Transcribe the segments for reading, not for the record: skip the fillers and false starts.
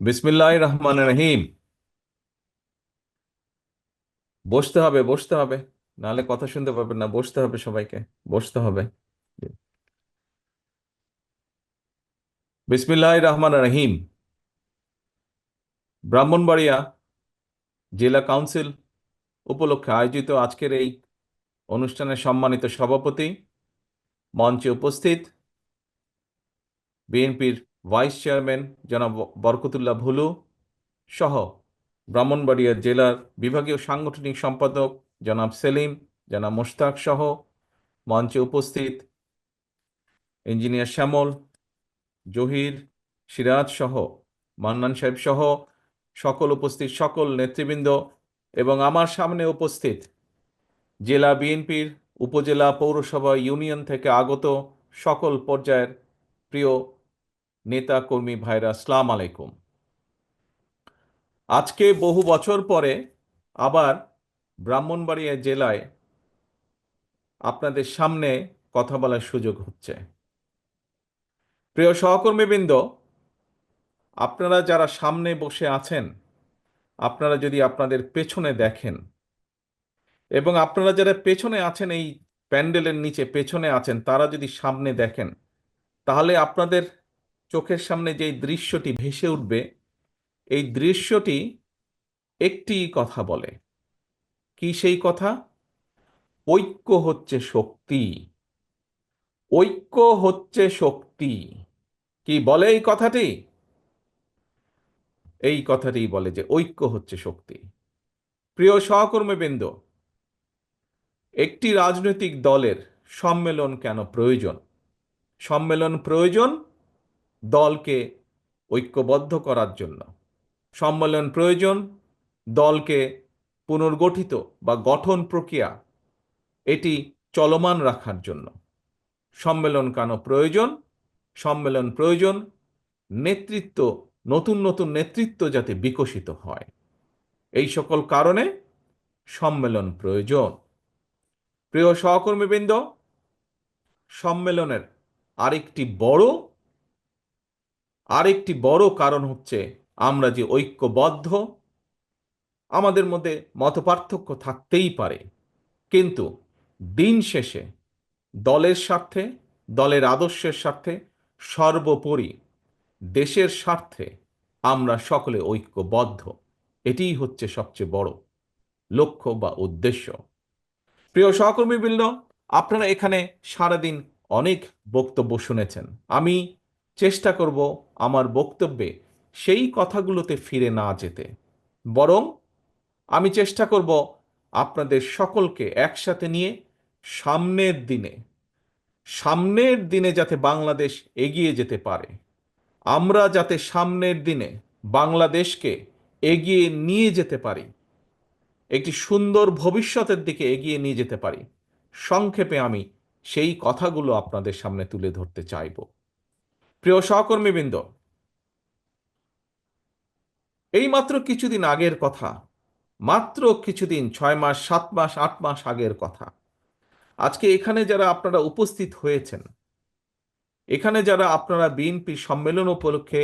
বিসমিল্লাহির রহমানির রহিম। বসতে হবে, বসতে হবে, নাহলে কথা শুনতে পাবেন না। বসতে হবে সবাইকে, বসতে হবে। বিসমিল্লাহির রহমানির রহিম। ব্রাহ্মণবাড়িয়া জেলা কাউন্সিল উপলক্ষে আয়োজিত আজকের এই অনুষ্ঠানের সম্মানিত সভাপতি, মঞ্চে উপস্থিত বিএনপির ভাইস চেয়ারম্যান জনাব বরকতুল্লাহ ভুলু সহ ব্রাহ্মণবাড়িয়া জেলার বিভাগীয় সাংগঠনিক সম্পাদক জনাব সেলিম, জনাব মোশতাক সহ মঞ্চে উপস্থিত ইঞ্জিনিয়ার শ্যামল, জহির, সিরাজ সহ মান্নান সাহেব সহ সকল উপস্থিত সকল নেতৃবৃন্দ এবং আমার সামনে উপস্থিত জেলা বিএনপির উপজেলা পৌরসভা ইউনিয়ন থেকে আগত সকল পর্যায়ের প্রিয় নেতা কর্মী ভাইরা, আসসালাম আলাইকুম। আজকে বহু বছর পরে আবার ব্রাহ্মণবাড়িয়া জেলায় আপনাদের সামনে কথা বলার সুযোগ হচ্ছে। প্রিয় সহকর্মীবৃন্দ, আপনারা যারা সামনে বসে আছেন, আপনারা যদি আপনাদের পেছনে দেখেন এবং আপনারা যারা পেছনে আছেন, এই প্যান্ডেলের নিচে পেছনে আছেন, তারা যদি সামনে দেখেন, তাহলে আপনাদের চোখের সামনে যে দৃশ্যটি ভেসে উঠবে, এই দৃশ্যটি একটি কথা বলে। কি সেই কথা? ঐক্য হচ্ছে শক্তি। ঐক্য হচ্ছে শক্তি। কি বলে এই কথাটি? এই কথাটি বলে যে ঐক্য হচ্ছে শক্তি। প্রিয় সহকর্মীবৃন্দ, একটি রাজনৈতিক দলের সম্মেলন কেন প্রয়োজন? সম্মেলন প্রয়োজন দলকে ঐক্যবদ্ধ করার জন্য। সম্মেলন প্রয়োজন দলকে পুনর্গঠিত বা গঠন প্রক্রিয়া এটি চলমান রাখার জন্য। সম্মেলন কেন প্রয়োজন? সম্মেলন প্রয়োজন নেতৃত্ব, নতুন নতুন নেতৃত্ব যাতে বিকশিত হয়, এই সকল কারণে সম্মেলন প্রয়োজন। প্রিয় সহকর্মীবৃন্দ, সম্মেলনের আরেকটি বড় কারণ হচ্ছে আমরা যে ঐক্যবদ্ধ। আমাদের মধ্যে মতপার্থক্য থাকতেই পারে, কিন্তু দিন শেষে দলের স্বার্থে, দলের আদর্শের স্বার্থে, সর্বোপরি দেশের স্বার্থে আমরা সকলে ঐক্যবদ্ধ। এটিই হচ্ছে সবচেয়ে বড় লক্ষ্য বা উদ্দেশ্য। প্রিয় সহকর্মীবৃন্দ, আপনারা এখানে সারাদিন অনেক বক্তব্য শুনেছেন। আমি চেষ্টা করব আমার বক্তব্যে সেই কথাগুলোতে ফিরে না যেতে, বরং আমি চেষ্টা করব আপনাদের সকলকে একসাথে নিয়ে সামনের দিনে সামনের দিনে যাতে বাংলাদেশ এগিয়ে যেতে পারে, আমরা যাতে সামনের দিনে বাংলাদেশকে এগিয়ে নিয়ে যেতে পারি, একটি সুন্দর ভবিষ্যতের দিকে এগিয়ে নিয়ে যেতে পারি। সংক্ষেপে আমি সেই কথাগুলো আপনাদের সামনে তুলে ধরতে চাইব। প্রিয় সহকর্মীবৃন্দ, এই মাত্র কিছুদিন আগের কথা, মাত্র কিছুদিন, 6 মাস, 7 মাস, 8 মাস আগের কথা। আজকে এখানে যারা আপনারা উপস্থিত হয়েছেন, এখানে যারা আপনারা বিএনপি সম্মেলন উপলক্ষে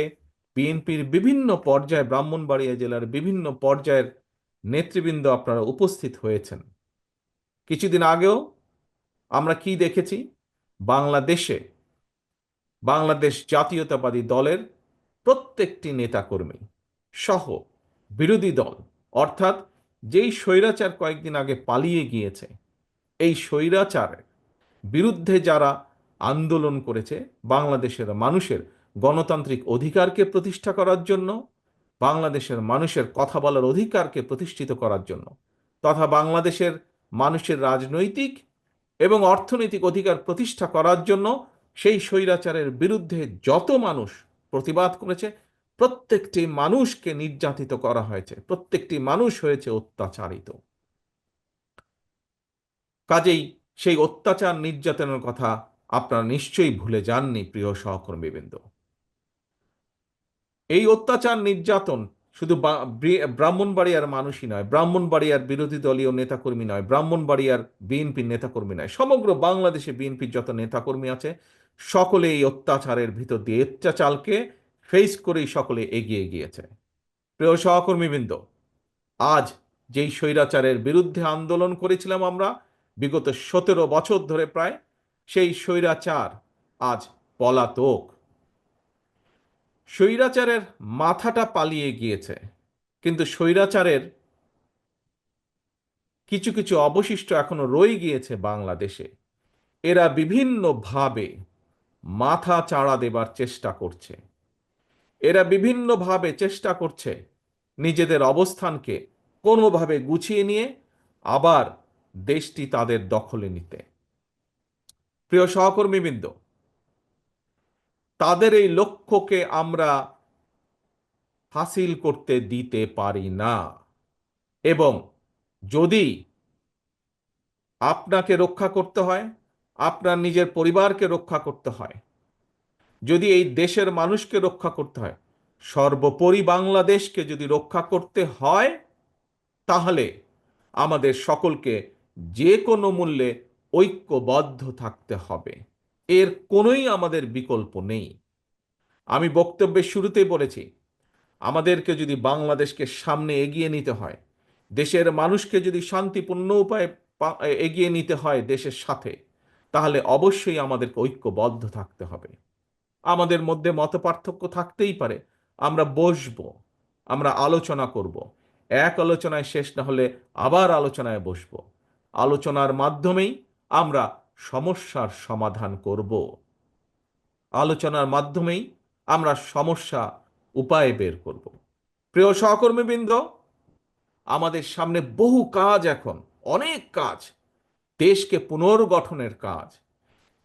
বিএনপির বিভিন্ন পর্যায়ে, ব্রাহ্মণবাড়িয়া জেলার বিভিন্ন পর্যায়ের নেতৃবৃন্দ আপনারা উপস্থিত হয়েছেন, কিছুদিন আগেও আমরা কি দেখেছি? বাংলাদেশে বাংলাদেশ জাতীয়তাবাদী দলের প্রত্যেকটি নেতাকর্মী সহ বিরোধী দল, অর্থাৎ যেই স্বৈরাচার কয়েকদিন আগে পালিয়ে গিয়েছে, এই স্বৈরাচারের বিরুদ্ধে যারা আন্দোলন করেছে, বাংলাদেশের মানুষের গণতান্ত্রিক অধিকারকে প্রতিষ্ঠা করার জন্য, বাংলাদেশের মানুষের কথা বলার অধিকারকে প্রতিষ্ঠিত করার জন্য, তথা বাংলাদেশের মানুষের রাজনৈতিক এবং অর্থনৈতিক অধিকার প্রতিষ্ঠা করার জন্য সেই স্বৈরাচারের বিরুদ্ধে যত মানুষ প্রতিবাদ করেছে, প্রত্যেকটি মানুষকে নির্যাতিত করা হয়েছে, প্রত্যেকটি মানুষ হয়েছে অত্যাচারিত। কাজেই সেই অত্যাচার নির্যাতনের কথা আপনারা নিশ্চয়ই ভুলে যাননি, প্রিয় সহকর্মীবৃন্দ। এই অত্যাচার নির্যাতন শুধু ব্রাহ্মণবাড়িয়ার মানুষই নয়, ব্রাহ্মণবাড়িয়ার বিরোধী দলীয় নেতাকর্মী নয়, ব্রাহ্মণবাড়িয়ার বিএনপির নেতাকর্মী নয়, সমগ্র বাংলাদেশে বিএনপির যত নেতাকর্মী আছে, সকলে এই অত্যাচারের ভিতর দিয়ে, অত্যাচারকে ফেস করেই সকলে এগিয়ে গিয়েছে। প্রিয় সহকর্মীবৃন্দ, আজ যেই স্বৈরাচারের বিরুদ্ধে আন্দোলন করেছিলাম আমরা বিগত 17 বছর ধরে প্রায়, সেই স্বৈরাচার আজ পলাতক। স্বৈরাচারের মাথাটা পালিয়ে গিয়েছে, কিন্তু স্বৈরাচারের কিছু কিছু অবশিষ্ট এখনো রয়ে গিয়েছে বাংলাদেশে। এরা বিভিন্নভাবে মাথা চাড়া দেবার চেষ্টা করছে। এরা বিভিন্নভাবে চেষ্টা করছে নিজেদের অবস্থানকে কোনোভাবে গুছিয়ে নিয়ে আবার দেশটি তাদের দখলে নিতে। প্রিয় সহকর্মীবৃন্দ, তাদের এই লক্ষ্যকে আমরা হাসিল করতে দিতে পারি না। এবং যদি আপনাকে রক্ষা করতে হয়, আপনার নিজের পরিবারকে রক্ষা করতে হয়, যদি এই দেশের মানুষকে রক্ষা করতে হয়, সর্বোপরি বাংলাদেশকে যদি রক্ষা করতে হয়, তাহলে আমাদের সকলকে যে কোনো মূল্যে ঐক্যবদ্ধ থাকতে হবে। এর কোনোই আমাদের বিকল্প নেই। আমি বক্তব্যের শুরুতেই বলেছি, আমাদেরকে যদি বাংলাদেশকে সামনে এগিয়ে নিতে হয়, দেশের মানুষকে যদি শান্তিপূর্ণ উপায়ে এগিয়ে নিতে হয় দেশের সাথে, তাহলে অবশ্যই আমাদেরকে ঐক্যবদ্ধ থাকতে হবে। আমাদের মধ্যে মতপার্থক্য থাকতেই পারে, আমরা বসবো, আমরা আলোচনা করব। এক আলোচনায় শেষ না হলে আবার আলোচনায় বসবো। আলোচনার মাধ্যমেই আমরা সমস্যার সমাধান করব। আলোচনার মাধ্যমেই আমরা সমস্যা উপায় বের করব। প্রিয় সহকর্মীবৃন্দ, আমাদের সামনে বহু কাজ, এখন অনেক কাজ, দেশকে পুনর্গঠনের কাজ।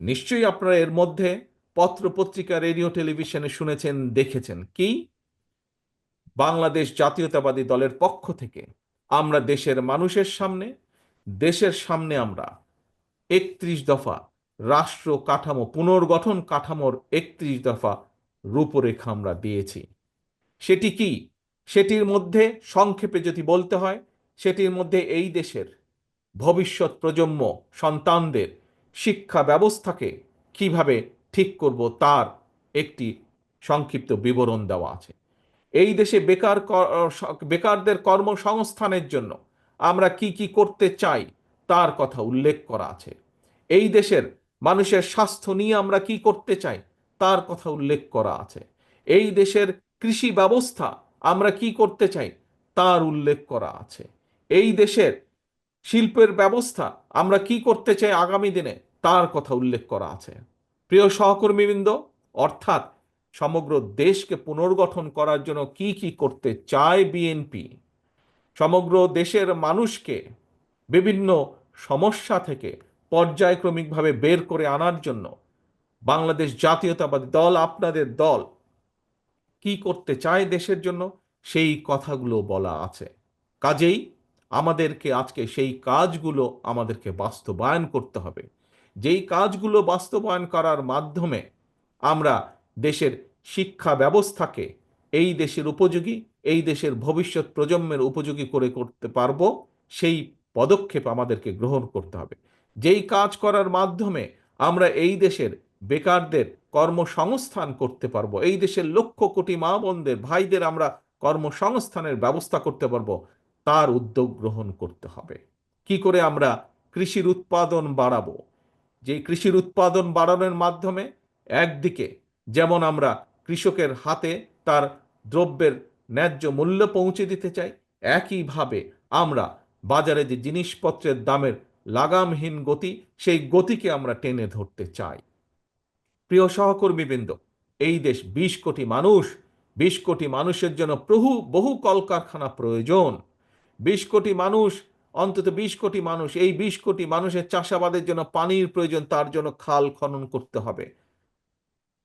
নিশ্চয়ই আপনারা এর মধ্যে পত্র পত্রিকা, রেডিও, টেলিভিশনে শুনেছেন, দেখেছেন কি বাংলাদেশ জাতীয়তাবাদী দলের পক্ষ থেকে আমরা দেশের সামনে আমরা 31 দফা রাষ্ট্র কাঠামো পুনর্গঠন কাঠামোর 31 দফা রূপরেখা আমরা দিয়েছি। সেটি কি? সেটির মধ্যে সংক্ষেপে যদি বলতে হয়, সেটির মধ্যে এই দেশের ভবিষ্যৎ প্রজন্ম সন্তানদের শিক্ষা ব্যবস্থাকে কিভাবে ঠিক করব তার একটি সংক্ষিপ্ত বিবরণ দেওয়া আছে। এই দেশে বেকারদের কর্মসংস্থানের জন্য আমরা কি কি করতে চাই তার কথা উল্লেখ করা আছে। এই দেশের মানুষের স্বাস্থ্য নিয়ে আমরা কি করতে চাই তার কথা উল্লেখ করা আছে। এই দেশের কৃষি ব্যবস্থা আমরা কি করতে চাই তার উল্লেখ করা আছে। এই দেশের শিল্পের ব্যবস্থা আমরা কি করতে চাই আগামী দিনে তার কথা উল্লেখ করা আছে। প্রিয় সহকর্মীবৃন্দ, অর্থাৎ সমগ্র দেশকে পুনর্গঠন করার জন্য কি কি করতে চায় বিএনপি, সমগ্র দেশের মানুষকে বিভিন্ন সমস্যা থেকে পর্যায়ক্রমিকভাবে বের করে আনার জন্য বাংলাদেশ জাতীয়তাবাদী দল, আপনাদের দল কি করতে চায় দেশের জন্য সেই কথাগুলো বলা আছে। কাজেই আমাদেরকে আজকে সেই কাজগুলো আমাদেরকে বাস্তবায়ন করতে হবে। যেই কাজগুলো বাস্তবায়ন করার মাধ্যমে আমরা দেশের শিক্ষা ব্যবস্থাকে এই দেশের উপযোগী, এই দেশের ভবিষ্যৎ প্রজন্মের উপযোগী করে করতে পারবো, সেই পদক্ষেপ আমাদেরকে গ্রহণ করতে হবে। যেই কাজ করার মাধ্যমে আমরা এই দেশের বেকারদের কর্মসংস্থান করতে পারবো, এই দেশের লক্ষ কোটি মা বোনদের, ভাইদের আমরা কর্মসংস্থানের ব্যবস্থা করতে পারবো, তার উদ্যোগ গ্রহণ করতে হবে। কি করে আমরা কৃষির উৎপাদন বাড়াবো? যে কৃষির উৎপাদন বাড়ানোর মাধ্যমে একদিকে যেমন আমরা কৃষকের হাতে তার দ্রব্যের ন্যায্য মূল্য পৌঁছে দিতে চাই, একইভাবে আমরা বাজারে যে জিনিসপত্রের দামের লাগামহীন গতি, সেই গতিকে আমরা টেনে ধরতে চাই। প্রিয় সহকর্মীবৃন্দ, এই দেশ 20 কোটি মানুষ, 20 কোটি মানুষের জন্য বহু কলকারখানা প্রয়োজন। 20 কোটি মানুষ, অন্তত 20 কোটি মানুষ, এই 20 কোটি মানুষের চাষাবাদের জন্য পানির প্রয়োজন, তার জন্য খাল খনন করতে হবে।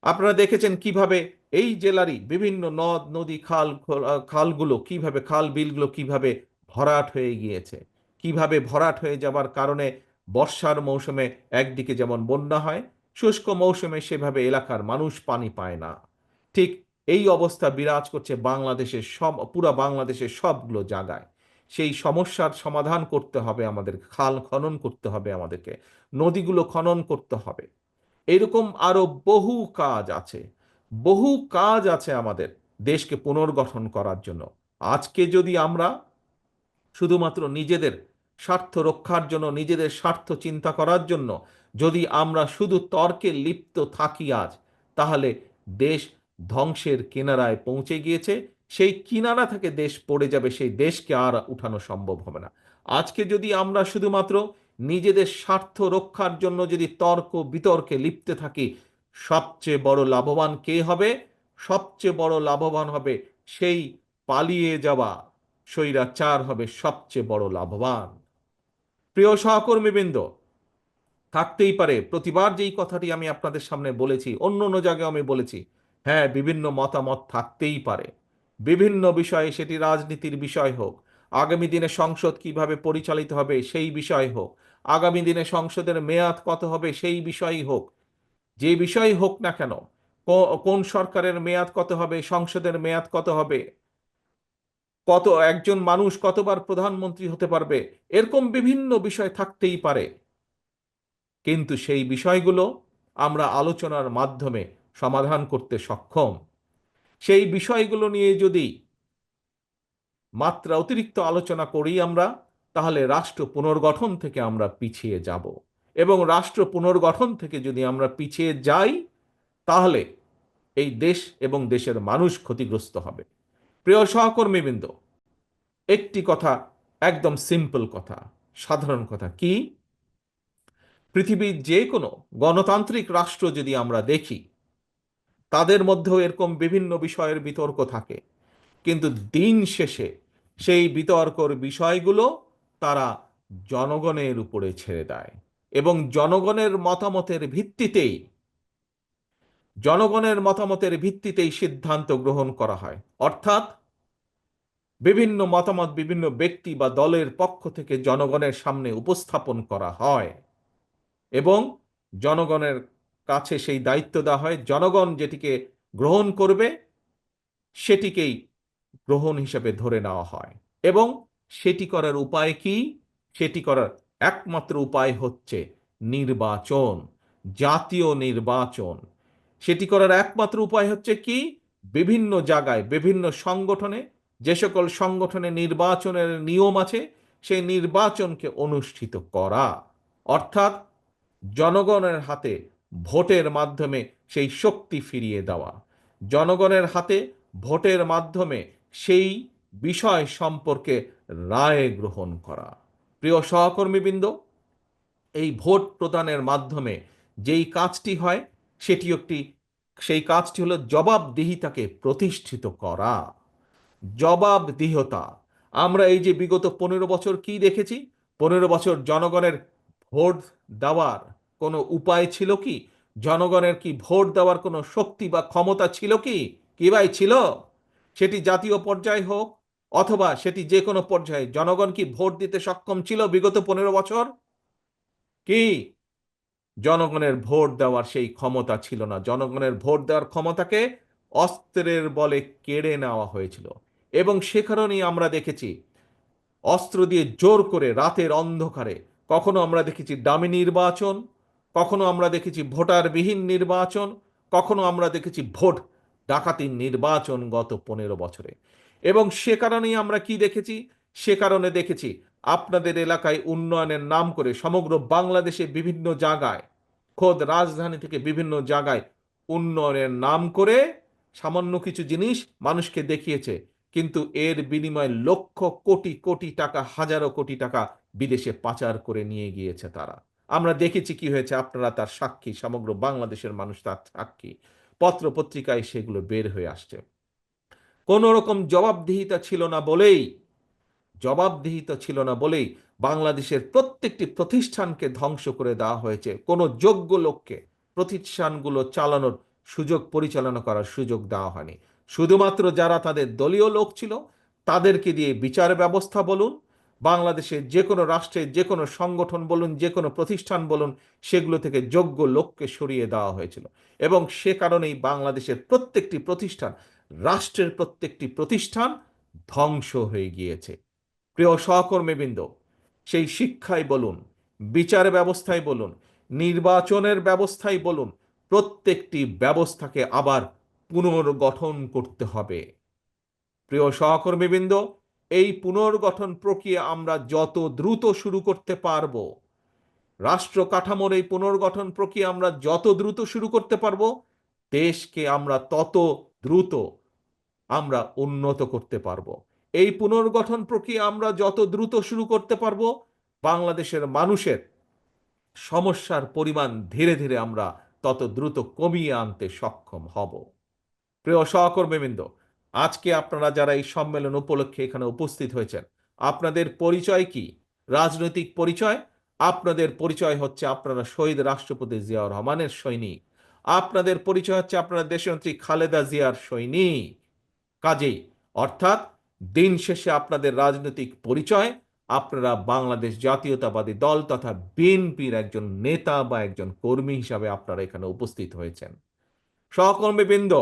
আপনারা দেখেছেন কিভাবে এই জেলারই বিভিন্ন নদ নদী খালগুলো কিভাবে, খাল বিলগুলো কিভাবে ভরাট হয়ে গিয়েছে, কিভাবে ভরাট হয়ে যাবার কারণে বর্ষার মৌসুমে একদিকে যেমন বন্যা হয়, শুষ্ক মৌসুমে সেভাবে এলাকার মানুষ পানি পায় না। ঠিক এই অবস্থা বিরাজ করছে বাংলাদেশের পুরা বাংলাদেশের সবগুলো জায়গায়। সেই সমস্যার সমাধান করতে হবে আমাদের, খাল খনন করতে হবে আমাদেরকে, নদীগুলো খনন করতে হবে। এরকম আরো বহু কাজ আছে। বহু কাজ আছে আমাদের দেশকে পুনর্গঠন করার জন্য। আজকে যদি আমরা শুধুমাত্র নিজেদের স্বার্থ রক্ষার জন্য, নিজেদের স্বার্থ চিন্তা করার জন্য যদি আমরা শুধু তর্কে লিপ্ত থাকি আজ, তাহলে দেশ ধ্বংসের কিনারায় পৌঁছে গিয়েছে। সেই কিনারা থেকে দেশ পড়ে যাবে, সেই দেশকে আর উঠানো সম্ভব হবে না। আজকে যদি আমরা শুধুমাত্র নিজেদের স্বার্থ রক্ষার জন্য যদি তর্ক বিতর্কে লিপ্ত থাকি, সবচেয়ে বড় লাভবান কে হবে? সবচেয়ে বড় লাভবান হবে সেই পালিয়ে যাওয়া স্বৈরাচার, হবে সবচেয়ে বড় লাভবান। প্রিয় সহকর্মীবৃন্দ, থাকতেই পারে প্রতিবার যেই কথাটি আমি আপনাদের সামনে বলেছি, অন্য অন্য জায়গায় আমি বলেছি, হ্যাঁ, বিভিন্ন মতামত থাকতেই পারে বিভিন্ন বিষয়ে, সেটি রাজনীতির বিষয় হোক, আগামী দিনে সংসদ কিভাবে পরিচালিত হবে সেই বিষয় হোক, আগামী দিনে সংসদের মেয়াদ কত হবে সেই বিষয়ই হোক, যে বিষয় হোক না কেন, কোন সরকারের মেয়াদ কত হবে, সংসদের মেয়াদ কত হবে, কত একজন মানুষ কতবার প্রধানমন্ত্রী হতে পারবে, এরকম বিভিন্ন বিষয় থাকতেই পারে। কিন্তু সেই বিষয়গুলো আমরা আলোচনার মাধ্যমে সমাধান করতে সক্ষম। সেই বিষয়গুলো নিয়ে যদি মাত্রা অতিরিক্ত আলোচনা করি আমরা, তাহলে রাষ্ট্র পুনর্গঠন থেকে আমরা পিছিয়ে যাব। এবং রাষ্ট্র পুনর্গঠন থেকে যদি আমরা পিছিয়ে যাই, তাহলে এই দেশ এবং দেশের মানুষ ক্ষতিগ্রস্ত হবে। প্রিয় সহকর্মীবৃন্দ, একটি কথা, একদম সিম্পল কথা, সাধারণ কথা, কি পৃথিবীর যে কোনো গণতান্ত্রিক রাষ্ট্র যদি আমরা দেখি, তাদের মধ্যেও এরকম বিভিন্ন বিষয়ের বিতর্ক থাকে, কিন্তু দিন শেষে সেই বিতর্কর বিষয়গুলো তারা জনগণের উপরে ছেড়ে দেয় এবং জনগণের মতামতের ভিত্তিতেই সিদ্ধান্ত গ্রহণ করা হয়। অর্থাৎ বিভিন্ন মতামত বিভিন্ন ব্যক্তি বা দলের পক্ষ থেকে জনগণের সামনে উপস্থাপন করা হয় এবং জনগণের কাছে সেই দায়িত্ব দেওয়া হয়, জনগণ যেটিকে গ্রহণ করবে সেটিকেই গ্রহণ হিসেবে ধরে নেওয়া হয়। এবং সেটি করার উপায় কি? সেটি করার একমাত্র উপায় হচ্ছে নির্বাচন, জাতীয় নির্বাচন। সেটি করার একমাত্র উপায় হচ্ছে কি? বিভিন্ন জায়গায় বিভিন্ন সংগঠনে, যে সকল সংগঠনে নির্বাচনের নিয়ম আছে, সেই নির্বাচনকে অনুষ্ঠিত করা। অর্থাৎ জনগণের হাতে ভোটের মাধ্যমে সেই শক্তি ফিরিয়ে দেওয়া, জনগণের হাতে ভোটের মাধ্যমে সেই বিষয় সম্পর্কে রায় গ্রহণ করা। প্রিয় সহকর্মীবৃন্দ, এই ভোট প্রদানের মাধ্যমে যেই কাজটি হয়, সেটি একটি সেই কাজটি হলো জবাবদিহিতাকে প্রতিষ্ঠিত করা। জবাবদিহতা। আমরা এই যে বিগত 15 বছর কি দেখেছি? 15 বছর জনগণের ভোট দেওয়ার কোনো উপায় ছিল কি? জনগণের কি ভোট দেওয়ার কোনো শক্তি বা ক্ষমতা ছিল কি? কি ভাই ছিল? সেটি জাতীয় পর্যায়ে হোক অথবা সেটি যে কোনো পর্যায়ে, জনগণ কি ভোট দিতে সক্ষম ছিল বিগত 15 বছর? কি জনগণের ভোট দেওয়ার সেই ক্ষমতা ছিল না। জনগণের ভোট দেওয়ার ক্ষমতাকে অস্ত্রের বলে কেড়ে নেওয়া হয়েছিল। এবং সে কারণেই আমরা দেখেছি অস্ত্র দিয়ে জোর করে রাতের অন্ধকারে, কখনো আমরা দেখেছি ডামি নির্বাচন, কখনো আমরা দেখেছি ভোটারবিহীন নির্বাচন, কখনো আমরা দেখেছি ভোট ডাকাতির নির্বাচন গত 15 বছরে। এবং সে কারণেই আমরা কি দেখেছি? সে কারণে দেখেছি আপনাদের এলাকায় উন্নয়নের নাম করে সমগ্র বাংলাদেশে বিভিন্ন জায়গায়, খোদ রাজধানী থেকে বিভিন্ন জায়গায় উন্নয়নের নাম করে সামান্য কিছু জিনিস মানুষকে দেখিয়েছে, কিন্তু এর বিনিময়ে লক্ষ কোটি কোটি টাকা, হাজারো কোটি টাকা বিদেশে পাচার করে নিয়ে গিয়েছে তারা। আমরা দেখেছি কি হয়েছে, আপনারা তার সাক্ষী, সমগ্র বাংলাদেশের মানুষ তার সাক্ষী, পত্র পত্রিকায় সেগুলো বের হয়ে আসছে। কোন রকম জবাবদিহিতা ছিল না বলেই বাংলাদেশের প্রত্যেকটি প্রতিষ্ঠানকে ধ্বংস করে দেওয়া হয়েছে। কোনো যোগ্য লোককে প্রতিষ্ঠানগুলো চালানোর সুযোগ, পরিচালনা করার সুযোগ দেওয়া হয়নি। শুধুমাত্র যারা তাদের দলীয় লোক ছিল, তাদেরকে দিয়ে বিচার ব্যবস্থা বলুন, বাংলাদেশের যে কোনো রাষ্ট্রের যে কোনো সংগঠন বলুন, যে কোনো প্রতিষ্ঠান বলুন, সেগুলো থেকে যোগ্য লোককে সরিয়ে দেওয়া হয়েছিল। এবং সে কারণেই বাংলাদেশের প্রত্যেকটি প্রতিষ্ঠান, রাষ্ট্রের প্রত্যেকটি প্রতিষ্ঠান ধ্বংস হয়ে গিয়েছে। প্রিয় সহকর্মীবৃন্দ, সেই শিক্ষাই বলুন, বিচার ব্যবস্থায় বলুন, নির্বাচনের ব্যবস্থায় বলুন, প্রত্যেকটি ব্যবস্থাকে আবার পুনর্গঠন করতে হবে। প্রিয় সহকর্মীবৃন্দ, এই পুনর্গঠন প্রক্রিয়া আমরা যত দ্রুত শুরু করতে পারবো, রাষ্ট্র কাঠামোর এই পুনর্গঠন প্রক্রিয়া আমরা যত দ্রুত শুরু করতে পারবো, দেশকে আমরা তত দ্রুত আমরা উন্নত করতে পারবো। এই পুনর্গঠন প্রক্রিয়া আমরা যত দ্রুত শুরু করতে পারবো, বাংলাদেশের মানুষের সমস্যার পরিমাণ ধীরে ধীরে আমরা তত দ্রুত কমিয়ে আনতে সক্ষম হব। প্রিয় সহকর্মীবৃন্দ, আজকে আপনারা যারা এই সম্মেলন উপলক্ষে এখানে উপস্থিত হয়েছেন, আপনাদের পরিচয় কি? রাজনৈতিক পরিচয়? আপনাদের পরিচয় হচ্ছে আপনারা শহীদ রাষ্ট্রপতি জিয়াউর রহমানের সৈনিক। আপনাদের পরিচয় হচ্ছে আপনারা দেশনেত্রী খালেদা জিয়ার সৈনিক। কাজেই অর্থাৎ দিন শেষে আপনাদের রাজনৈতিক পরিচয় আপনারা বাংলাদেশ জাতীয়তাবাদী দল তথা বিএনপির একজন নেতা বা একজন কর্মী হিসাবে আপনারা এখানে উপস্থিত হয়েছেন। সহকর্মীবৃন্দ,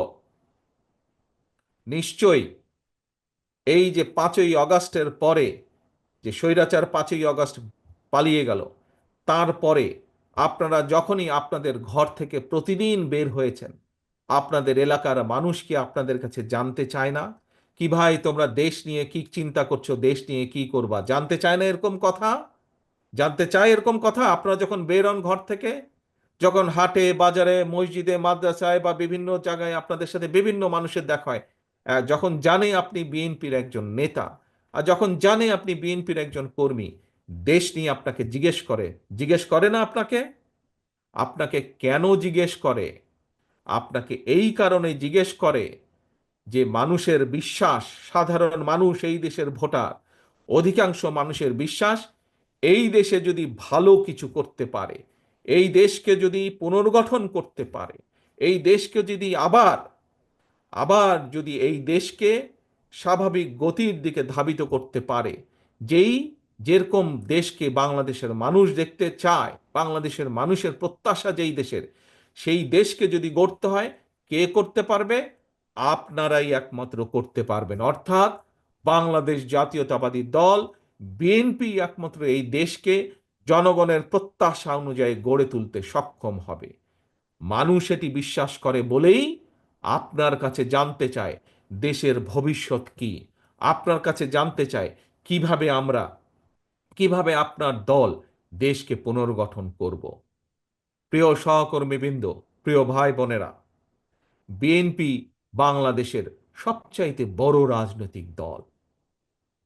নিশ্চয়ই এই যে 5ই আগস্টের পরে যে স্বৈরাচার 5ই আগস্ট পালিয়ে গেল, তারপরে আপনারা যখনই আপনাদের ঘর থেকে প্রতিদিন বের হয়েছেন, আপনাদের এলাকার মানুষ কি আপনাদের কাছে জানতে চায় না কি ভাই তোমরা দেশ নিয়ে কি চিন্তা করছো, দেশ নিয়ে কি করবা? জানতে চায় না এরকম কথা? জানতে চায় এরকম কথা? আপনারা যখন বের হন ঘর থেকে, যখন হাটে বাজারে মসজিদে মাদ্রাসায় বা বিভিন্ন জায়গায় আপনাদের সাথে বিভিন্ন মানুষের দেখা হয়, যখন জানে আপনি বিএনপির একজন নেতা, আর যখন জানে আপনি বিএনপির একজন কর্মী, দেশ নিয়ে আপনাকে জিজ্ঞেস করে না আপনাকে? আপনাকে কেন জিজ্ঞেস করে? আপনাকে এই কারণে জিজ্ঞেস করে যে মানুষের বিশ্বাস, সাধারণ মানুষ এই দেশের ভোটার, অধিকাংশ মানুষের বিশ্বাস এই দেশে যদি ভালো কিছু করতে পারে, এই দেশকে যদি পুনর্গঠন করতে পারে, এই দেশকে যদি আবার আবার যদি এই দেশকে স্বাভাবিক গতির দিকে ধাবিত করতে পারে, যেই যেরকম দেশকে বাংলাদেশের মানুষ দেখতে চায়, বাংলাদেশের মানুষের প্রত্যাশা যেই দেশের, সেই দেশকে যদি গড়তে হয়, কে করতে পারবে? আপনারাই একমাত্র করতে পারবেন। অর্থাৎ বাংলাদেশ জাতীয়তাবাদী দল বিএনপি একমাত্র এই দেশকে জনগণের প্রত্যাশা অনুযায়ী গড়ে তুলতে সক্ষম হবে। মানুষ এটি বিশ্বাস করে বলেই আপনার কাছে জানতে চায় দেশের ভবিষ্যৎ কি, আপনার কাছে জানতে চায় কিভাবে আপনার দল দেশকে পুনর্গঠন করব। প্রিয় সহকর্মীবৃন্দ, প্রিয় ভাই বোনেরা, বিএনপি বাংলাদেশের সবচাইতে বড় রাজনৈতিক দল।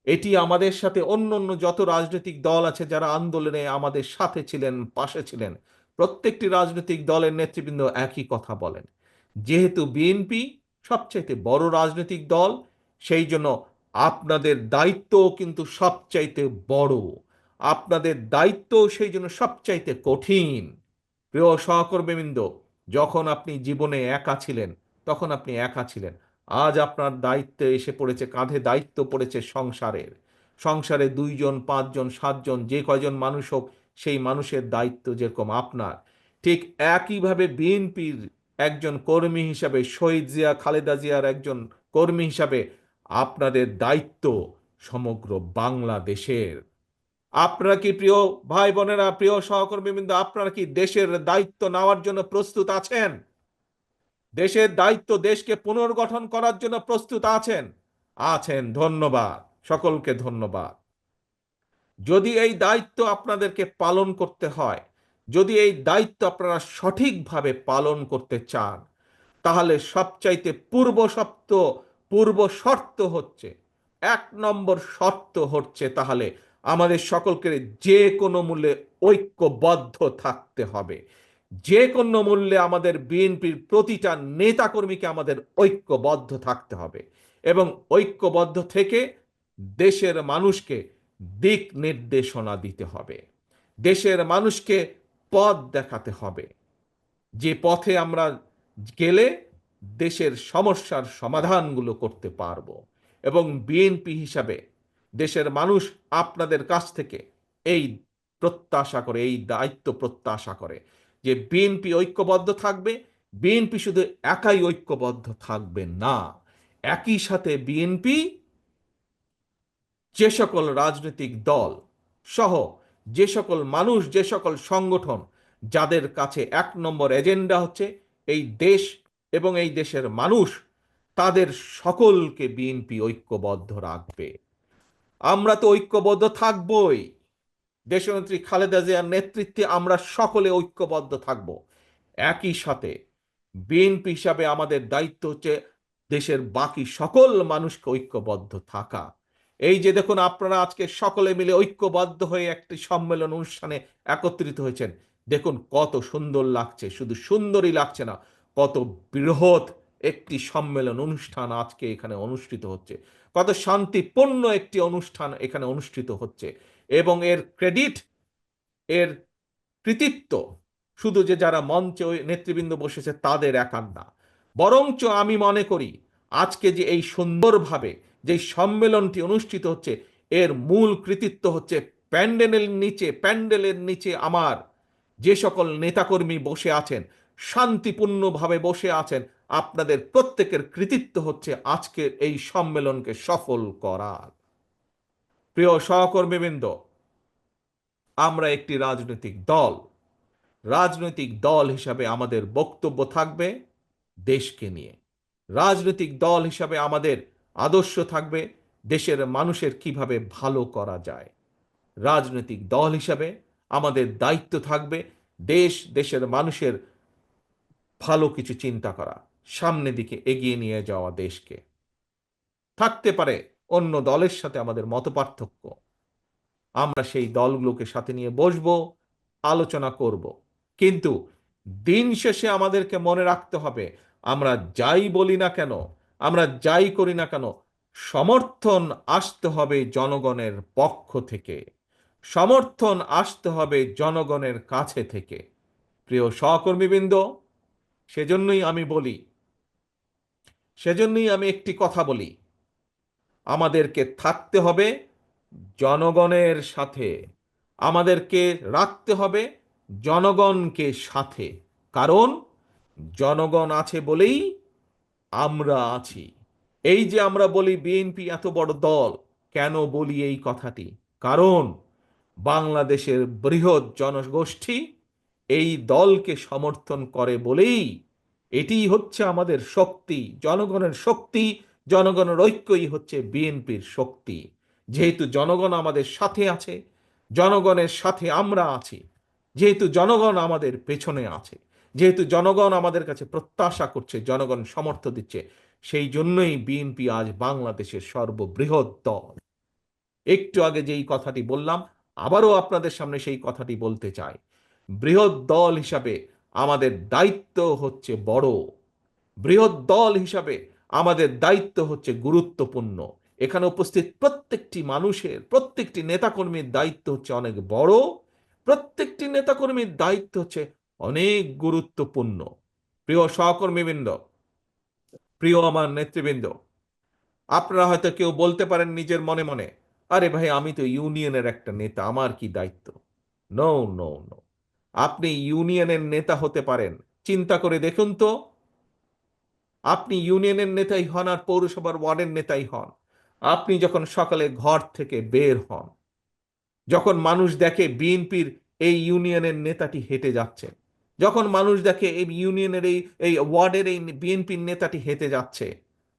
এটি আমাদের সাথে অন্য অন্য যত রাজনৈতিক দল আছে যারা আন্দোলনে আমাদের সাথে ছিলেন, পাশে ছিলেন, প্রত্যেকটি রাজনৈতিক দলের নেতৃবৃন্দ একই কথা বলেন। যেহেতু বিএনপি সবচাইতে বড় রাজনৈতিক দল, সেই জন্য আপনাদের দায়িত্ব কিন্তু সবচাইতে বড়, আপনাদের দায়িত্ব সেই জন্য সবচাইতে কঠিন। প্রিয় সহকর্মীবৃন্দ, যখন আপনি জীবনে একা ছিলেন, তখন আপনি একা ছিলেন। আজ আপনার দায়িত্বে এসে পড়েছে, কাঁধে দায়িত্ব পড়েছে সংসারের। সংসারে 2 জন, 5 জন, 7 জন, যে কয়জন মানুষ হোক, সেই মানুষের দায়িত্ব যেরকম আপনার, ঠিক একইভাবে বিএনপির একজন কর্মী হিসাবে, শহীদ জিয়া খালেদা জিয়ার একজন কর্মী হিসাবে আপনাদের দায়িত্ব সমগ্র বাংলাদেশের। আপনারা কি, প্রিয় ভাই বোনেরা, প্রিয় সহকর্মীবৃন্দ, আপনারা কি দেশের দায়িত্ব নেওয়ার জন্য প্রস্তুত আছেন? দেশের দায়িত্ব, দেশকে পুনর্গঠন করার জন্য প্রস্তুত আছেন? আছেন, ধন্যবাদ, সকলকে ধন্যবাদ। যদি এই দায়িত্ব আপনাদেরকে পালন করতে হয়, যদি এই দায়িত্ব আপনারা সঠিকভাবে পালন করতে চান, তাহলে সবচাইতে পূর্ব শর্ত হচ্ছে, 1 নম্বর শর্ত হচ্ছে, তাহলে আমাদের সকলকে যে কোনো মূল্যে ঐক্যবদ্ধ থাকতে হবে। যে কোনো মূল্যে আমাদের বিএনপির প্রতিটা নেতাকর্মীকে আমাদের ঐক্যবদ্ধ থাকতে হবে এবং ঐক্যবদ্ধ থেকে দেশের মানুষকে দিক নির্দেশনা দিতে হবে, দেশের মানুষকে পথ দেখাতে হবে, যে পথে আমরা গেলে দেশের সমস্যার সমাধানগুলো করতে পারবো। এবং বিএনপি হিসাবে দেশের মানুষ আপনাদের কাছ থেকে এই প্রত্যাশা করে, এই দায়িত্ব প্রত্যাশা করে যে বিএনপি ঐক্যবদ্ধ থাকবে। বিএনপি শুধু একাই ঐক্যবদ্ধ থাকবে না, একই সাথে বিএনপি যে সকল রাজনৈতিক দল সহ যে সকল মানুষ, যে সকল সংগঠন যাদের কাছে 1 নম্বর এজেন্ডা হচ্ছে এই দেশ এবং এই দেশের মানুষ, তাদের সকলকে বিএনপি ঐক্যবদ্ধ রাখবে। আমরা তো ঐক্যবদ্ধ থাকবই। দেশনেত্রী খালেদা জিয়ার নেতৃত্বে আমরা সকলে ঐক্যবদ্ধ থাকব। একই সাথে বিএনপি হিসাবে আমাদের দায়িত্ব হচ্ছে দেশের বাকি সকল মানুষকে ঐক্যবদ্ধ থাকা। এই যে দেখুন, আপনারা আজকে সকলে মিলে ঐক্যবদ্ধ হয়ে একটি সম্মেলন অনুষ্ঠানে একত্রিত হয়েছেন, দেখুন কত সুন্দর লাগছে। শুধু সুন্দরই লাগছে না, কত বৃহৎ একটি সম্মেলন অনুষ্ঠান আজকে এখানে অনুষ্ঠিত হচ্ছে, কত শান্তিপূর্ণ একটি অনুষ্ঠান এখানে অনুষ্ঠিত হচ্ছে। এবং এর ক্রেডিট, এর কৃতিত্ব শুধু যে যারা মঞ্চে ওই নেতৃবৃন্দ বসেছে তাদের একার না, বরঞ্চ আমি মনে করি আজকে যে এই সুন্দরভাবে যে সম্মেলনটি অনুষ্ঠিত হচ্ছে, এর মূল কৃতিত্ব হচ্ছে প্যান্ডেলের নিচে আমার যে সকল নেতাকর্মী বসে আছেন, শান্তিপূর্ণভাবে বসে আছেন, আপনাদের প্রত্যেকের কৃতিত্ব হচ্ছে আজকের এই সম্মেলনকে সফল করার। প্রিয় সহকর্মীবৃন্দ, আমরা একটি রাজনৈতিক দল হিসাবে আমাদের বক্তব্য থাকবে দেশকে নিয়ে। রাজনৈতিক দল হিসাবে আমাদের আদর্শ থাকবে দেশের মানুষের কিভাবে ভালো করা যায়। রাজনৈতিক দল হিসাবে আমাদের দায়িত্ব থাকবে দেশের মানুষের ভালো কিছু চিন্তা করা, সামনের দিকে এগিয়ে নিয়ে যাওয়া দেশকে। থাকতে পারে অন্য দলের সাথে আমাদের মতপার্থক্য, আমরা সেই দলগুলোকে সাথে নিয়ে বসবো, আলোচনা করব। কিন্তু দিন শেষে আমাদেরকে মনে রাখতে হবে, আমরা যাই বলি না কেন, আমরা যাই করি না কেন, সমর্থন আসতে হবে জনগণের পক্ষ থেকে, সমর্থন আসতে হবে জনগণের কাছে থেকে। প্রিয় সহকর্মীবৃন্দ, সেজন্যই আমি বলি, সেজন্যই আমি একটি কথা বলি, আমাদেরকে থাকতে হবে জনগণের সাথে, আমাদেরকে রাখতে হবে জনগণকে সাথে। কারণ জনগণ আছে বলেই আমরা আছি। এই যে আমরা বলি বিএনপি এত বড় দল, কেন বলি এই কথাটি? কারণ বাংলাদেশের বৃহৎ জনগোষ্ঠী এই দলকে সমর্থন করে বলেই এটিই হচ্ছে আমাদের শক্তি, জনগণের শক্তি। জনগণের ঐক্যই হচ্ছে বিএনপির শক্তি। যেহেতু জনগণ আমাদের সাথে আছে, জনগণের সাথে আমরা আছি, যেহেতু জনগণ আমাদের পেছনে আছে, যেহেতু জনগণ আমাদের কাছে প্রত্যাশা করছে, জনগণ সমর্থন দিচ্ছে, সেই জন্যই বিএনপি আজ বাংলাদেশের সর্ববৃহৎ দল। একটু আগে যেই কথাটি বললাম, আবারও আপনাদের সামনে সেই কথাটি বলতে চাই। বৃহৎ দল হিসাবে আমাদের দায়িত্ব হচ্ছে বড়, বৃহৎ দল হিসাবে আমাদের দায়িত্ব হচ্ছে গুরুত্বপূর্ণ। এখানে উপস্থিত প্রত্যেকটি মানুষের, প্রত্যেকটি নেতাকর্মীর দায়িত্ব হচ্ছে অনেক বড়, প্রত্যেকটি নেতাকর্মীর দায়িত্ব হচ্ছে অনেক গুরুত্বপূর্ণ। প্রিয় সহকর্মীবৃন্দ, প্রিয় আমার নেতৃবৃন্দ, আপনারা হয়তো কেউ বলতে পারেন নিজের মনে মনে, আরে ভাই আমি তো ইউনিয়নের একটা নেতা, আমার কি দায়িত্ব? No, no, no. আপনি ইউনিয়নের নেতা হতে পারেন, চিন্তা করে দেখুন তো, আপনি ইউনিয়নের নেতাই হন আর পৌরসভার ওয়ার্ডের নেতাই হন, আপনি যখন সকালে ঘর থেকে বের হন, যখন মানুষ দেখে বিএনপির এই ইউনিয়নের নেতাটি হেঁটে যাচ্ছে, যখন মানুষ দেখে এই ইউনিয়নের এই এই ওয়ার্ডের এই বিএনপির নেতাটি হেঁটে যাচ্ছে,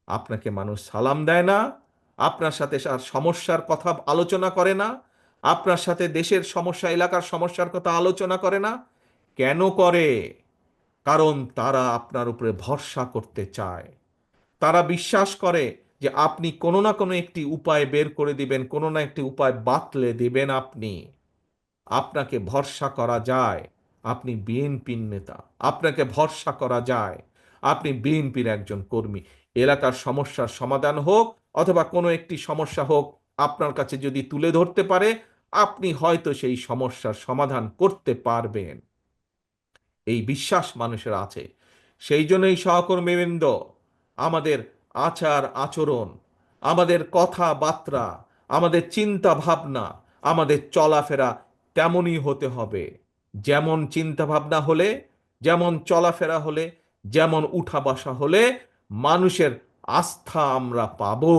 আপনাকে মানুষ সালাম দেয় না? আপনার সাথে সমস্যার কথা আলোচনা করে না? আপনার সাথে দেশের সমস্যা, এলাকার সমস্যার কথা আলোচনা করে না? কেন করে? কারণ তারা আপনার উপরে ভরসা করতে চায়। তারা বিশ্বাস করে যে আপনি কোনো না কোনো একটি উপায় বের করে দিবেন, কোনো না একটি উপায় বাতলে দিবেন। আপনাকে ভরসা করা যায়, আপনি বিএনপির নেতা, আপনাকে ভরসা করা যায়, আপনি বিএনপির একজন কর্মী। এলাকার সমস্যার সমাধান হোক অথবা কোনো একটি সমস্যা হোক, আপনার কাছে যদি তুলে ধরতে পারে, আপনি হয়তো সেই সমস্যার সমাধান করতে পারবেন। এই বিশ্বাস মানুষের আছে। সেই জন্যই সহকর্মীবৃন্দ, আমাদের আচার আচরণ, আমাদের কথাবার্তা, আমাদের চিন্তা ভাবনা, আমাদের চলাফেরা তেমনই হতে হবে। যেমন চিন্তা ভাবনা হলে, যেমন চলাফেরা হলে, যেমন উঠা বসা হলে মানুষের আস্থা আমরা পাবো।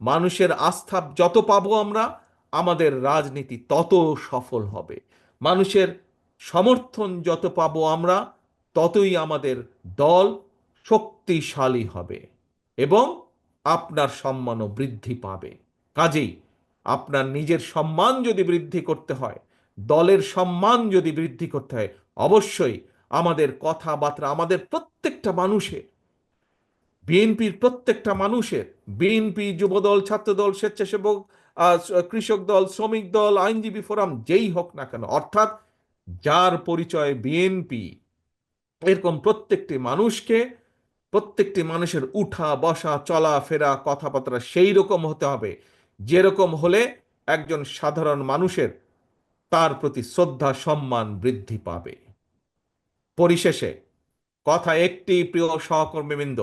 মানুষের আস্থা যত পাবো আমরা, আমাদের রাজনীতি তত সফল হবে। মানুষের সমর্থন যত পাবো আমরা, ততই আমাদের দল শক্তিশালী হবে এবং আপনার সম্মানও বৃদ্ধি পাবে। কাজেই আপনার নিজের সম্মান যদি বৃদ্ধি করতে হয়, দলের সম্মান যদি বৃদ্ধি করতে হয়, অবশ্যই আমাদের কথাবার্তা, আমাদের প্রত্যেকটা মানুষের, বিএনপির প্রত্যেকটা মানুষের, বিএনপি, যুবদল, ছাত্রদল, স্বেচ্ছাসেবক, কৃষক দল, শ্রমিক দল, আইনজীবী ফোরাম, যেই হোক না কেন, অর্থাৎ যার পরিচয় বিএনপি, এরকম প্রত্যেকটি মানুষকে, প্রত্যেকটি মানুষের উঠা বসা চলাফেরা কথাবার্তা সেই রকম হতে হবে, যেরকম হলে একজন সাধারণ মানুষের তার প্রতি শ্রদ্ধা সম্মান বৃদ্ধি পাবে। পরিশেষে কথা একটি, প্রিয় সহকর্মীবৃন্দ,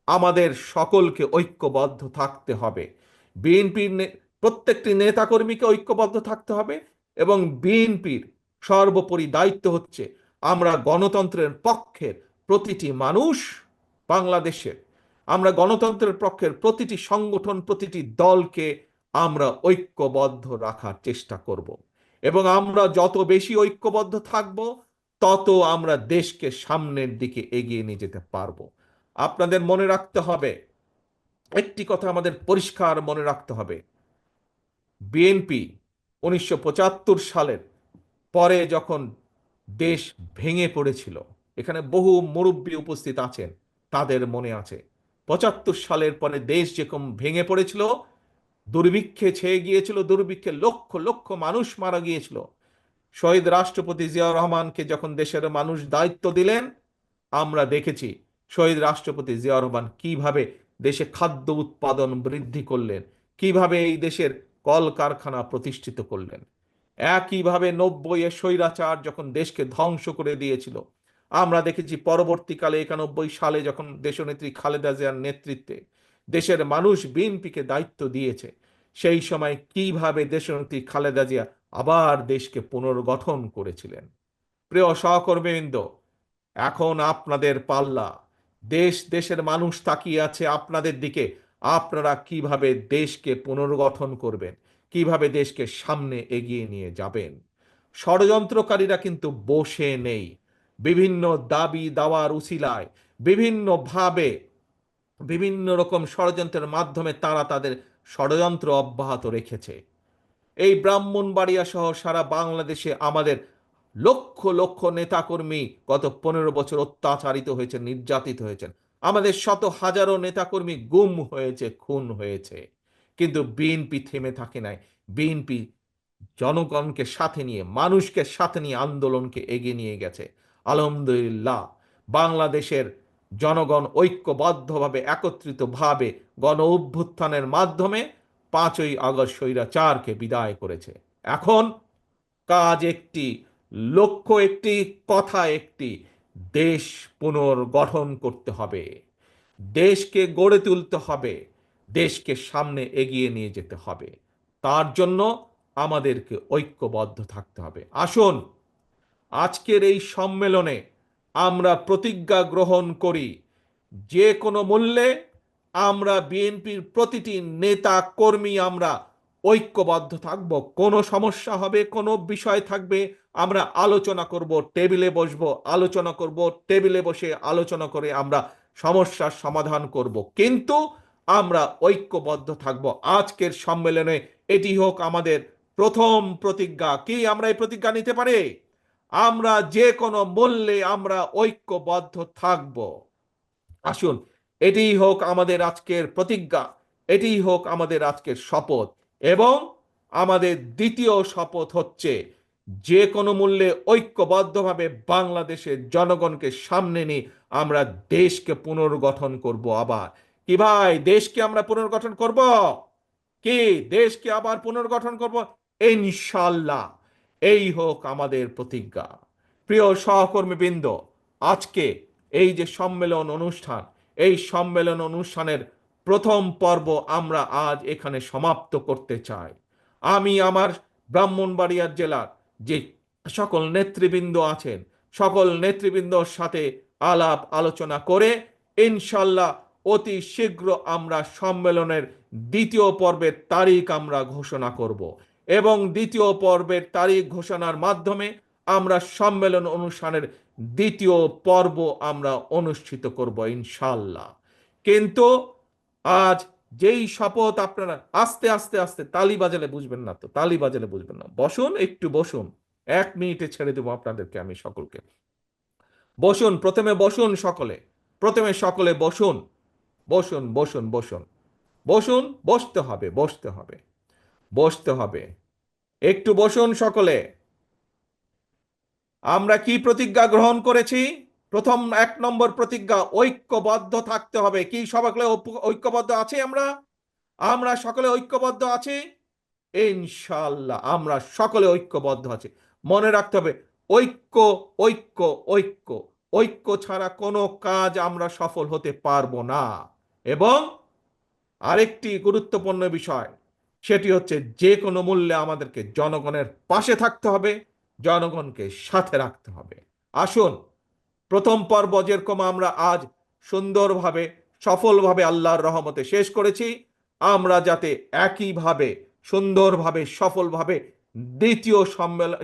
আমাদের সকলকে ঐক্যবদ্ধ থাকতে হবে। বিএনপির প্রত্যেকটি নেতাকর্মীকে ঐক্যবদ্ধ থাকতে হবে এবং বিএনপির সর্বোপরি দায়িত্ব হচ্ছে আমরা গণতন্ত্রের পক্ষের প্রতিটি মানুষ বাংলাদেশের, আমরা গণতন্ত্রের পক্ষের প্রতিটি সংগঠন, প্রতিটি দলকে আমরা ঐক্যবদ্ধ রাখার চেষ্টা করব এবং আমরা যত বেশি ঐক্যবদ্ধ থাকব তত আমরা দেশকে সামনের দিকে এগিয়ে নিয়ে যেতে পারবো। আপনাদের মনে রাখতে হবে, একটি কথা আমাদের পরিষ্কার মনে রাখতে হবে, বিএনপি 1975 সালের পরে যখন দেশ ভেঙে পড়েছিল, এখানে বহু মুরব্বী উপস্থিত আছেন, তাদের মনে আছে 75 সালের পরে দেশ যেরকম ভেঙে পড়েছিল, দুর্ভিক্ষে ছেয়ে গিয়েছিল, দুর্ভিক্ষে লক্ষ লক্ষ মানুষ মারা গিয়েছিল। শহীদ রাষ্ট্রপতি জিয়াউর রহমানকে যখন দেশের মানুষ দায়িত্ব দিলেন, আমরা দেখেছি শহীদ রাষ্ট্রপতি জিয়াউর রহমান কিভাবে দেশে খাদ্য উৎপাদন বৃদ্ধি করলেন, কিভাবে এই দেশের কলকারখানা প্রতিষ্ঠিত করলেন। একইভাবে 90-এ স্বৈরাচার যখন দেশকে ধ্বংস করে দিয়েছিল, আমরা দেখেছি পরবর্তীকালে 91 সালে যখন দেশনেত্রী খালেদা জিয়ার নেতৃত্বে দেশের মানুষ বিএনপিকে দায়িত্ব দিয়েছে, সেই সময় কিভাবে দেশনেত্রী খালেদা জিয়া আবার দেশকে পুনর্গঠন করেছিলেন। প্রিয় সহকর্মীবৃন্দ, এখন আপনাদের পাল্লা। দেশ, দেশের মানুষ তাকিয়ে আছে আপনাদের দিকে। আপনারা কিভাবে দেশকে পুনর্গঠন করবেন, কিভাবে দেশকে সামনে এগিয়ে নিয়ে যাবেন। ষড়যন্ত্রকারীরা কিন্তু বসে নেই। বিভিন্ন দাবি দাওয়ার উছিলায়, বিভিন্নভাবে, বিভিন্ন রকম ষড়যন্ত্রের মাধ্যমে তারা তাদের ষড়যন্ত্র অব্যাহত রেখেছে। এই ব্রাহ্মণবাড়িয়া সহ সারা বাংলাদেশে আমাদের লক্ষ লক্ষ নেতাকর্মী গত 15 বছর অত্যাচারিত হয়েছে, নির্যাতিত হয়েছেন। আমাদের শত হাজারো নেতাকর্মী গুম হয়েছে, খুন হয়েছে, কিন্তু বিএনপি থেমে থাকে নাই। বিএনপি জনগণকে সাথে নিয়ে, মানুষকে সাথে নিয়ে আন্দোলনকে এগিয়ে নিয়ে গেছে। আলহামদুলিল্লাহ, বাংলাদেশের জনগণ ঐক্যবদ্ধভাবে, একত্রিতভাবে গণ অভ্যুত্থানের মাধ্যমে 5ই আগস্ট স্বৈরাচারকে বিদায় করেছে। এখন কাজ একটি, লক্ষ্য একটি, কথা একটি, দেশ পুনর্গঠন করতে হবে, দেশকে গড়ে তুলতে হবে, দেশকে সামনে এগিয়ে নিয়ে যেতে হবে। তার জন্য আমাদেরকে ঐক্যবদ্ধ থাকতে হবে। আসুন আজকের এই সম্মেলনে আমরা প্রতিজ্ঞা গ্রহণ করি, যে কোনো মূল্যে আমরা বিএনপির প্রতিটি নেতা কর্মী আমরা ঐক্যবদ্ধ থাকব। কোনো সমস্যা হবে, কোনো বিষয় থাকবে, আমরা আলোচনা করব, টেবিলে বসবো, আলোচনা করব, টেবিলে বসে আলোচনা করে আমরা সমস্যার সমাধান করব, কিন্তু আমরা ঐক্যবদ্ধ থাকব। আজকের সম্মেলনে এটি হোক আমাদের প্রথম প্রতিজ্ঞা। কি আমরা এই প্রতিজ্ঞা নিতে পারি? আমরা যে কোনো মূল্যে আমরা ঐক্যবদ্ধ থাকব। আসুন এটিই হোক আমাদের আজকের প্রতিজ্ঞা, এটিই হোক আমাদের আজকের শপথ। এবং আমাদের দ্বিতীয় শপথ হচ্ছে, যে কোনো মূল্যে ঐক্যবদ্ধভাবে বাংলাদেশের জনগণকে সামনে নিয়ে আমরা দেশকে পুনর্গঠন করব। আবার কি ভাই, দেশকে আমরা পুনর্গঠন করব? কি দেশকে আবার পুনর্গঠন করব? ইনশাল্লাহ, এই হোক আমাদের প্রতিজ্ঞা। প্রিয় সহকর্মীবৃন্দ, আজকে এই যে সম্মেলন অনুষ্ঠান, এই সম্মেলন অনুষ্ঠানের প্রথম পর্ব আমরা আজ এখানে সমাপ্ত করতে চাই। আমি আমার ব্রাহ্মণবাড়িয়ার জেলার যে সকল নেতৃবৃন্দ আছেন, সকল নেতৃবৃন্দর সাথে আলাপ আলোচনা করে ইনশাল্লাহ অতি শীঘ্র আমরা সম্মেলনের দ্বিতীয় পর্বের তারিখ আমরা ঘোষণা করব এবং দ্বিতীয় পর্বের তারিখ ঘোষণার মাধ্যমে আমরা সম্মেলন অনুষ্ঠানের দ্বিতীয় পর্ব আমরা অনুষ্ঠিত করব ইনশাল্লাহ। কিন্তু আজ যেই শপথ আপনারা আস্তে আস্তে আস্তে, তালি বাজালে বুঝবেন না তো, তালি বাজালে বুঝবেন না, বসুন একটু বসুন, 1 মিনিটে ছেড়ে দেবো আপনাদেরকে আমি সকলকে। বসুন, প্রথমে বসুন সকলে, প্রথমে সকলে বসুন, বসুন বসুন বসুন বসুন, বসতে হবে বসতে হবে বসতে হবে, একটু বসুন সকলে। আমরা কি প্রতিজ্ঞা গ্রহণ করেছি? প্রথম 1 নম্বর প্রতিজ্ঞা, ঐক্যবদ্ধ থাকতে হবে। কি সকলে ঐক্যবদ্ধ আছি? আমরা আমরা সকলে ঐক্যবদ্ধ আছি ইনশাআল্লাহ, আমরা সকলে ঐক্যবদ্ধ আছি। মনে রাখতে হবে, ঐক্য ঐক্য ঐক্য, ঐক্য ছাড়া কোনো কাজ আমরা সফল হতে পারবো না। এবং আরেকটি গুরুত্বপূর্ণ বিষয়, সেটি হচ্ছে যে কোনো মূল্যে আমাদেরকে জনগণের পাশে থাকতে হবে, জনগণকে সাথে রাখতে হবে। আসুন, প্রথম পর্ব যেরকম আমরা আজ সুন্দরভাবে সফলভাবে আল্লাহর রহমতে শেষ করেছি, আমরা যাতে একইভাবে সুন্দরভাবে সফলভাবে দ্বিতীয়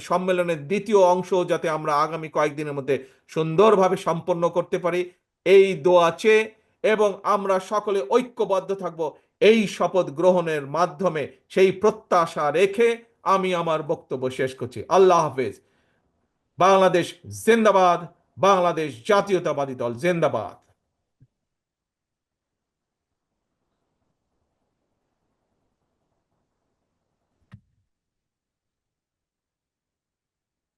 সম্মেলনের দ্বিতীয় অংশ যাতে আমরা আগামী কয়েকদিনের মধ্যে সুন্দরভাবে সম্পন্ন করতে পারি, এই দোয়া চেয়ে এবং আমরা সকলে ঐক্যবদ্ধ থাকব এই শপথ গ্রহণের মাধ্যমে, সেই প্রত্যাশা রেখে আমি আমার বক্তব্য শেষ করছি। আল্লাহ হাফেজ। বাংলাদেশ জিন্দাবাদ, বাংলাদেশ জাতীয়তাবাদী দল জিন্দাবাদ।